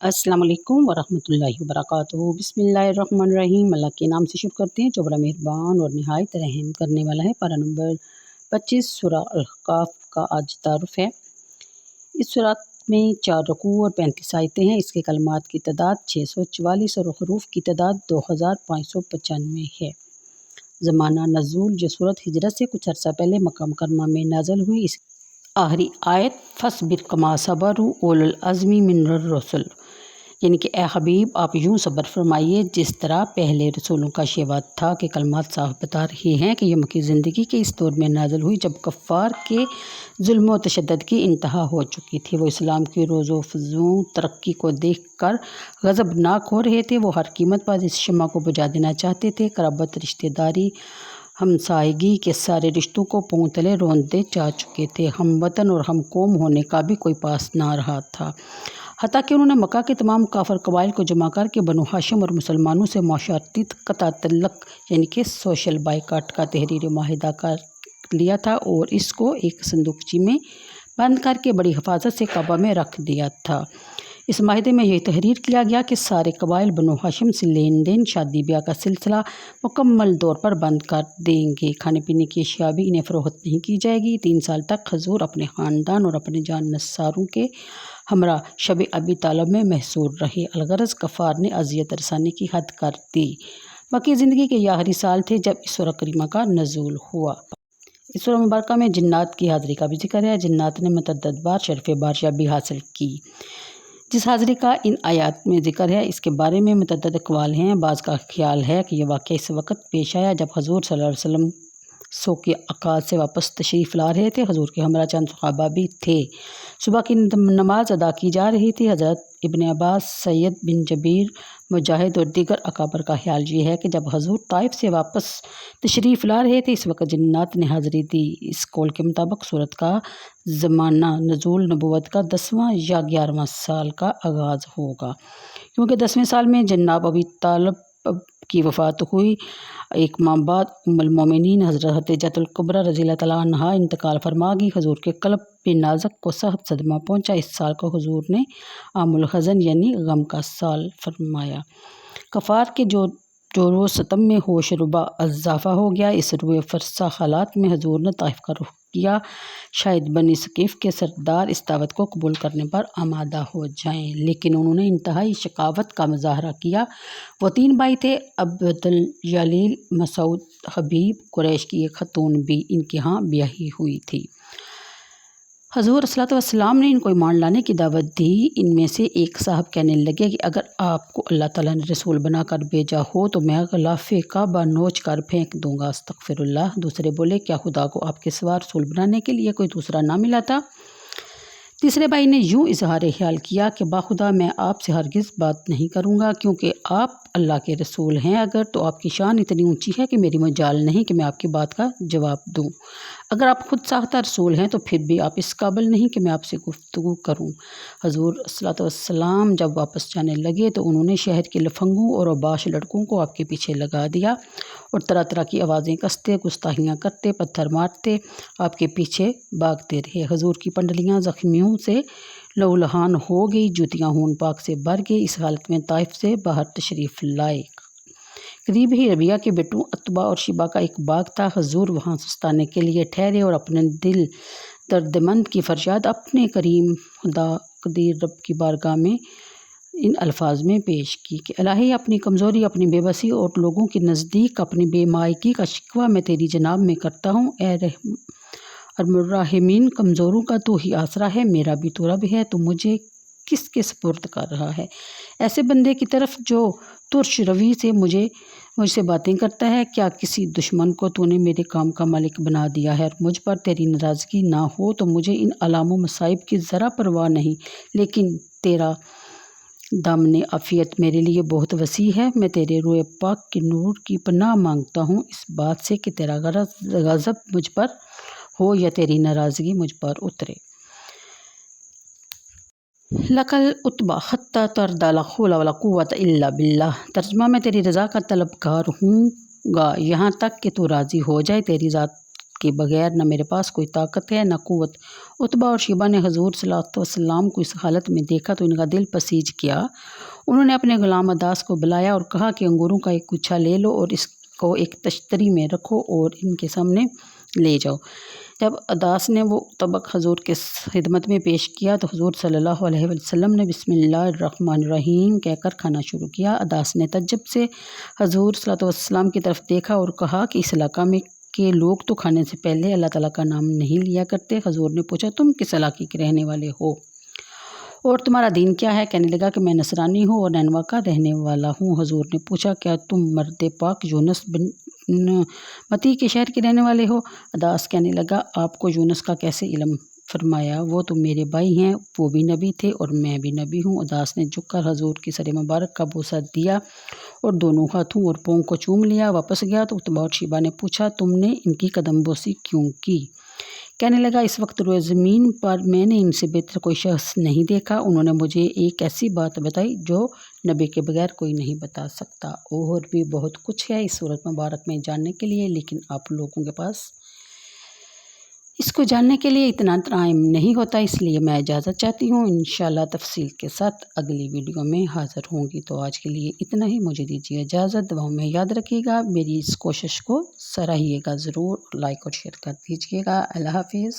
अस्सलाम वालेकुम वरहमतुल्लाहि वबरकातुहू। बिस्मिल्लाहिर्रहमानिर्रहीम। अल्लाह के नाम से शुरू करते हैं जो बड़ा मेहरबान और निहायत रहम करने वाला है। पारा नंबर 25 सूरा अल-कहफ का आज तारुफ है। इस सूरत में 4 रुकू और 35 आयतें हैं। इसके कलमात की तादाद 644 और हरूफ की तादाद 2595 है। ज़माना नज़ूल जो सूरत हिजरत से कुछ अर्सा पहले मक्का मुकर्रमा में नाज़िल हुई। इस आखिरी आयत फस्बिर कमा सबरु उलुल अज़्मी मिनर रसुल, यानी कि ए हबीब आप यूँ सब्र फरमाइए जिस तरह पहले रसूलों का शेवा था। कि कलमात साफ बता रहे हैं कि यह मक्की ज़िंदगी के इस दौर में नाज़िल हुई जब कफ़ार के जुल्म व तशद्दुद की इंतहा हो चुकी थी। वो इस्लाम की रोज़ो फ़ज़ूं तरक्की को देख कर गज़बनाक हो रहे थे। वो हर कीमत पर इस शम्मा को बुझा देना चाहते थे। क़राबत, रिश्तेदारी, हमसायगी के सारे रिश्तों को पांव तले रौंदते जा चुके थे। हम वतन और हम कौम होने का भी कोई पास ना रहा था। हत्ता कि उन्होंने मक्का के तमाम काफिर कबाइल को जमा करके बनु हाशिम और मुसलमानों से माशारती क़ता तल्लक यानी कि सोशल बाइकाट का तहरीरी माहिदा कर लिया था और इसको एक संदूकची में बंद करके बड़ी हिफाजत से काबा में रख दिया था। इस माहिदे में यह तहरीर किया गया कि सारे कबाइल बनु हाशिम से लेन देन, शादी ब्याह का सिलसिला मुकम्मल तौर पर बंद कर देंगे। खाने पीने की अशिया भी इन्हें फ़रोख्त नहीं की जाएगी। 3 साल तक हजूर अपने ख़ानदान और अपने जान नसारों के हमरा शब अबी तालब में महसूर रहे। अलगरज कफ़ार ने अजियत रसानी की हद कर दी। मक्की ज़िंदगी के आखिरी साल थे जब इस सूरह करीमा का नज़ूल हुआ। इस सूरह मुबारका में जिन्नात की हाज़िरी का भी जिक्र है। जिन्नात ने मुतअद्दिद बार शर्फ़ बादशाही हासिल की। जिस हाज़िरी का इन आयात में जिक्र है इसके बारे में मुतअद्दिद अक़वाल हैं। बाज़ का ख्याल है कि यह वाक़या इस वक्त पेश आया जब हज़ूर सल्लल्लाहु अलैहि वसल्लम सो के अकाद से वापस तशरीफ़ ला रहे थे। हज़ूर के हमरा चंद सहाबा भी थे। सुबह की नमाज अदा की जा रही थी। हज़रत इब्न अब्बास, सैयद बिन जबीर, मुजाहिद और दीगर अकाबर का ख्याल ये है कि जब हज़ूर ताइफ से वापस तशरीफ़ ला रहे थे इस वक्त जिन्नात ने हाज़िरी दी। इस कौल के मुताबिक सूरत का ज़माना नज़ूल नबूवत का 10वां या 11वां साल का आगाज़ होगा, क्योंकि 10वें साल में जनाब अबी तालिब की वफ़ात हुई। एक माह बाद उम्मुल मोमिनीन हज़रत हदीजतुल कुबरा रज़ियल्लाहु तआला अन्हा इंतकाल फरमा गई। हज़ूर के क़ल्ब पे नाज़क को सख्त सदमा पहुँचा। इस साल को हज़ूर ने आमुल हज़न यानी गम का साल फरमाया। कफ़ार के जोरो सतम में होश रुबा इज़ाफ़ा हो गया। इस रुए फ़रसा हालात में हज़ूर ने ताइफ का रुख किया, शायद बनी सकीफ़ के सरदार इस दावत को कबूल करने पर आमादा हो जाएं, लेकिन उन्होंने इंतहाई शकावत का मुज़ाहरा किया। वो 3 भाई थे, अब्दुल जलील, मसूद, हबीब। कुरैश की एक खतून भी इनके यहाँ ब्याही हुई थी। हज़ूर सल्लल्लाहु अलैहि वसल्लम ने इनको ईमान लाने की दावत दी। इनमें से एक साहब कहने लगे कि अगर आपको अल्लाह ताला ने रसूल बनाकर भेजा हो तो मैं ग़िलाफ़े काबा नोच कर फेंक दूँगा, अस्तग़फ़िरुल्लाह। दूसरे बोले, क्या खुदा को आपके सिवा रसूल बनाने के लिए कोई दूसरा ना मिला था? तीसरे भाई ने यूँ इज़हार ख्याल किया कि बाखुदा मैं आपसे हरगिज़ बात नहीं करूँगा, क्योंकि आप अल्लाह के रसूल हैं। अगर तो आपकी शान इतनी ऊंची है कि मेरी मजाल नहीं कि मैं आपकी बात का जवाब दूँ। अगर आप खुद साख्ता रसूल हैं तो फिर भी आप इस काबिल नहीं कि मैं आपसे गुफ्तगू करूँ। हज़ूर सल्लल्लाहु अलैहि वसल्लम जब वापस जाने लगे तो उन्होंने शहर के लफंगों और अबाश लड़कों को आपके पीछे लगा दिया और तरह तरह की आवाज़ें कसते, गुस्ताखियाँ करते, पत्थर मारते आपके पीछे भागते रहे। हज़ूर की पंडलियाँ ज़ख्मियों से लहूलुहान हो गई, जूतियाँ खून पाक से भर गई। इस हालत में ताइफ से बाहर तशरीफ़ लाए। करीब ही रबिया के बेटों अतबा और शिबा का एक बाग था। हज़ूर वहाँ सुस्ताने के लिए ठहरे और अपने दिल दर्दमंद की फरियाद अपने करीम खुदा कदीर रब की बारगाह में इन अल्फाज में पेश की कि इलाही, अपनी कमज़ोरी, अपनी बेबसी और लोगों के नज़दीक अपनी बेमायकी का शिकवा मैं तेरी जनाब में करता हूँ। अर्हमुर्राहिमीन, कमज़ोरों का तो ही आसरा है, मेरा भी तो रब है, तो मुझे किसके सपुर्द कर रहा है? ऐसे बंदे की तरफ जो तुर्श रवि से मुझसे बातें करता है। क्या किसी दुश्मन को तूने मेरे काम का मालिक बना दिया है? और मुझ पर तेरी नाराज़गी ना हो तो मुझे इन अलामों मसाइब की ज़रा परवाह नहीं, लेकिन तेरा दामने आफ़ियत मेरे लिए बहुत वसी है। मैं तेरे रूए पाक के नूर की पनाह मांगता हूँ इस बात से कि तेरा गज़ब मुझ पर हो या तेरी नाराज़गी मुझ पर उतरे। लकल उतबा हत्ता तरदा ला हौला वला कुव्वता इल्ला बिल्लाह। तर्जुमा, मैं तेरी रज़ा का तलबगार हूँगा यहाँ तक कि तू राज़ी हो जाए। तेरी ज़ात के बगैर न मेरे पास कोई ताकत है न कुव्वत, عتبہ اور شیبہ نے حضور صلی اللہ علیہ وسلم کو اس حالت میں دیکھا تو ان کا دل پسیج کیا۔ انہوں نے اپنے غلام عداس کو بلایا اور کہا کہ انگوروں کا ایک گچھا لے لو اور اس کو ایک تشتری میں رکھو اور ان کے سامنے لے جاؤ۔ جب عداس نے وہ طبق حضور کے خدمت میں پیش کیا تو حضور صلی اللہ علیہ وسلم نے بسم اللہ الرحمن الرحیم کہہ کر کھانا شروع کیا۔ عداس نے تعجب سے حضور صلی اللہ علیہ وسلم کی طرف دیکھا اور کہا کہ اس علاقہ میں کے لوگ تو کھانے سے پہلے اللہ تعالیٰ کا نام نہیں لیا کرتے۔ حضور نے پوچھا تم کس علاقے کے رہنے والے ہو اور تمہارا دین کیا ہے؟ کہنے لگا کہ میں نصرانی ہوں اور نینوا کا رہنے والا ہوں۔ حضور نے پوچھا کیا تم مرد پاک یونس بن متی کے شہر کے رہنے والے ہو؟ عداس کہنے لگا آپ کو یونس کا کیسے علم؟ فرمایا وہ تو میرے بھائی ہیں، وہ بھی نبی تھے اور میں بھی نبی ہوں۔ عداس نے جھک کر حضور کی سر مبارک کا بوسہ دیا اور دونوں ہاتھوں اور پاؤں کو چوم لیا۔ واپس گیا تو عتبہ اور شیبہ نے پوچھا تم نے ان کی قدم بوسی کیوں کی؟ کہنے لگا اس وقت روئے زمین پر میں نے ان سے بہتر کوئی شخص نہیں دیکھا۔ انہوں نے مجھے ایک ایسی بات بتائی جو نبی کے بغیر کوئی نہیں بتا سکتا۔ اور بھی بہت کچھ ہے اس سورت مبارک میں جاننے کے لیے، لیکن آپ لوگوں کے پاس اس کو جاننے کے لیے اتنا ٹائم نہیں ہوتا، اس لیے میں اجازت چاہتی ہوں۔ انشاءاللہ تفصیل کے ساتھ اگلی ویڈیو میں حاضر ہوں گی۔ تو آج کے لیے اتنا ہی، مجھے دیجیے اجازت۔ دعاؤں میں یاد رکھیے گا، میری اس کوشش کو سراہیے گا ضرور، لائک اور شیئر کر دیجیے گا۔ اللہ حافظ۔